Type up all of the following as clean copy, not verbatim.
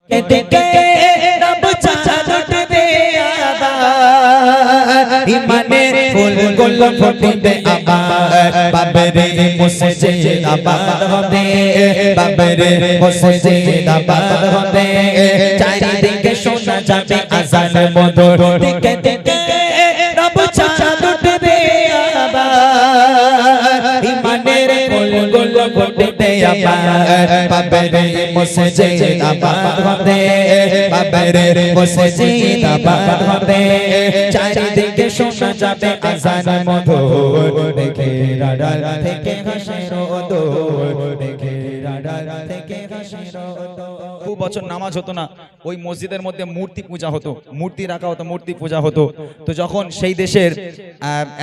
থেকে রব চাঁদতে আবার ইমানের ফুল গুলো ফুটবে আবার বাবরে মসজিদ আবাদ হবে বাবরে মসজিদ আবাদ হবে চারিদিকে শোনা যাবে আযান মধুর থেকে থেকে রব চাঁদতে আবার ইমানের ফুল গুলো ফুটবে আবার বাবরে মসজিদ আবাদ হবে বাবরে মসজিদ আবাদ হবে চারিদিকে শোনা যাবে আযান মধুর দেখে রাডার থেকে হাসের দোর দেখে রাডার থেকে হাসের দোর। খুব বছর নামাজ হতো না, ওই মসজিদের মধ্যে মূর্তি পূজা হতো, মূর্তি রাখা হতো, মূর্তি পূজা হতো। তো যখন সেই দেশের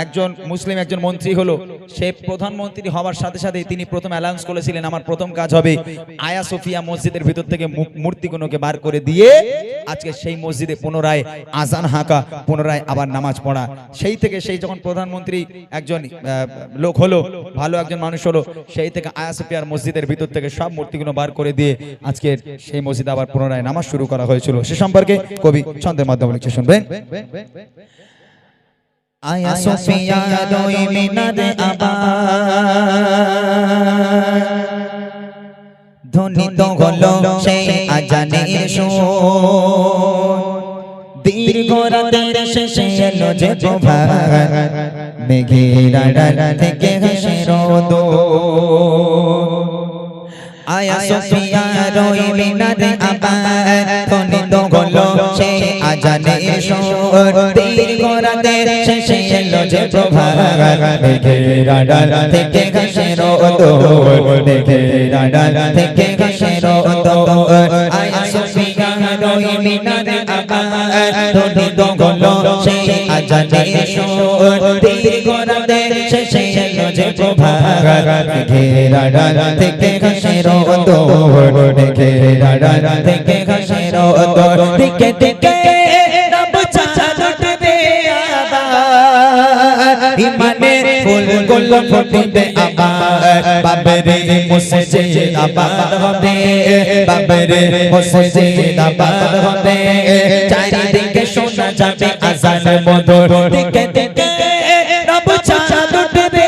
একজন মুসলিম একজন মন্ত্রী হলো, সে প্রধানমন্ত্রী হওয়ার সাথে সাথে তিনি প্রথম অ্যানাউন্স করেছিলেন আমার প্রথম কাজ হবে আয়া সোফিয়া মসজিদের ভিতর থেকে মূর্তিগুলোকে বার করে দিয়ে আজকে সেই মসজিদে পুনরায় আজান হাঁকা, পুনরায় আবার নামাজ পড়া। সেই থেকে সেই যখন প্রধানমন্ত্রী একজন লোক হলো, ভালো একজন মানুষ হলো, সেই থেকে আয়া সোফিয়ার মসজিদের ভিতর থেকে সব মূর্তিগুলো বার করে দিয়ে আজকে সেই মসজিদে আবার পুনরায় নামাজ শুরু করা হয়েছিল। সে সম্পর্কে কবি ছন্দের মাধ্যমে লিখে শুনবেন। আয়া সোফিয়া দুই মিনারে আবার ধ্বনিত হলো সেই আজানের সুর দীর্ঘ রাতের শেষে এলো যে প্রভাত মেঘের আড়াল থেকে হাসের দোর আয়া সোফিয়া দুই মিনারে আবার ধ্বনিত হলো সেই আজানের সুর দীর্ঘ রাতের শেষে এলো যে প্রভাত মেঘের আড়াল থেকে হাসের দোর মেঘের আড়াল থেকে হাসের দোর আয়া সোফিয়া দুই মিনারে আবার ধ্বনিত হলো সেই আজানের সুর দীর্ঘ রাতের শেষে এলো যে প্রভাত মেঘের আড়াল থেকে হাসের দোর মেঘের আড়াল থেকে হাসের দোর থেকে থেকে রব চাঁদতে আবার ইমানের ফুল গুলো ফুটবে আবার বাবরে মসজিদ আবাদ হবে বাবরে মসজিদ আবাদ হবে চারিদিকে শোনা যাবে আযান মধুর থেকে থেকে রব চাঁদতে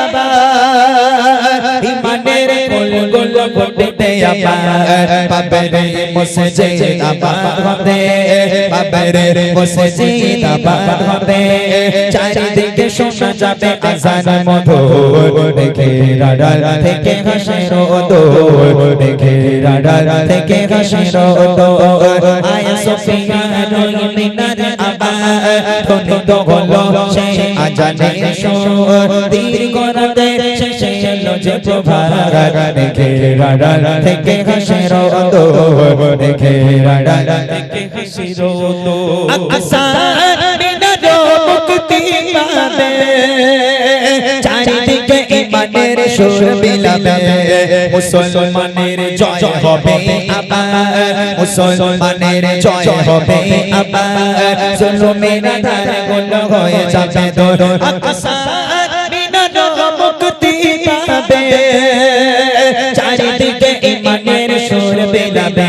আবার ইমানের ফুল গুলো ফুটবে আবার বাবরে মসজিদ আবাদ হবে বাবরে মসজিদ আবাদ হবে চারিদিকে শোনা যাবে আযান মধুর দেখে রাডার থেকে হাসের দোর দেখে রাডার থেকে হাসের দোর আয়া সোফিয়া দুই মিনারে আবার ধ্বনিত হলো সেই আজানের সুর দীর্ঘ রাতের শেষে এলো যে প্রভাত দেখে রাডার থেকে হাসের দোর দেখে রাডার থেকে হাসের দোর আসান মিনারো মুক্তি পাবে চারিদিকে ইমানের সুর বিলাবে মুসলমানের জয় হবে আবার মুসলমানের জয় হবে আবার জুলুমের ধার গুলো হয়ে যাবে দূর আসান মিনারো মুক্তি পাবে চারিদিকে ইমানের সুর বিলাবে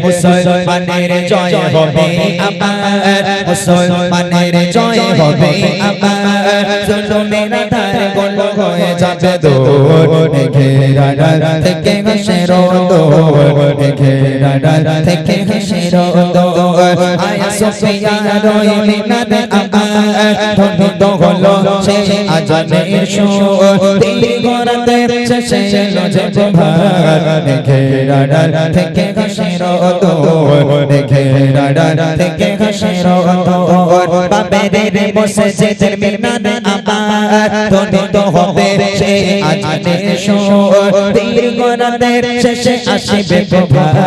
মুসলমানের জয় হবে আবার মুসলমানের জয় হবে আবার জুলুমের ধার গুলো হয়ে যাবে দূর মেঘের আড়াল থেকে হাসের দোর মেঘের আড়াল থেকে হাসের দোর আয়া সোফিয়া দুই মিনারে আবার ধ্বনিত হলো সেই আজানের সুর দীর্ঘ রাতের শেষে এলো যে প্রভাত মেঘের আড়াল থেকে হাসের দোর মেঘের আড়াল থেকে হাসের দোর বাবরে মসজিদের মিনারে আবার ধ্বনিত হবে সেই আজানের সুর দীর্ঘ রাতের শেষে আসবে প্রভাত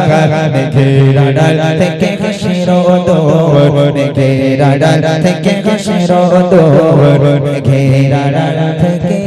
মেঘের আড়াল থেকে হাসের দোর মেঘের আড়াল থেকে হাসের দোর মেঘের আড়াল থেকে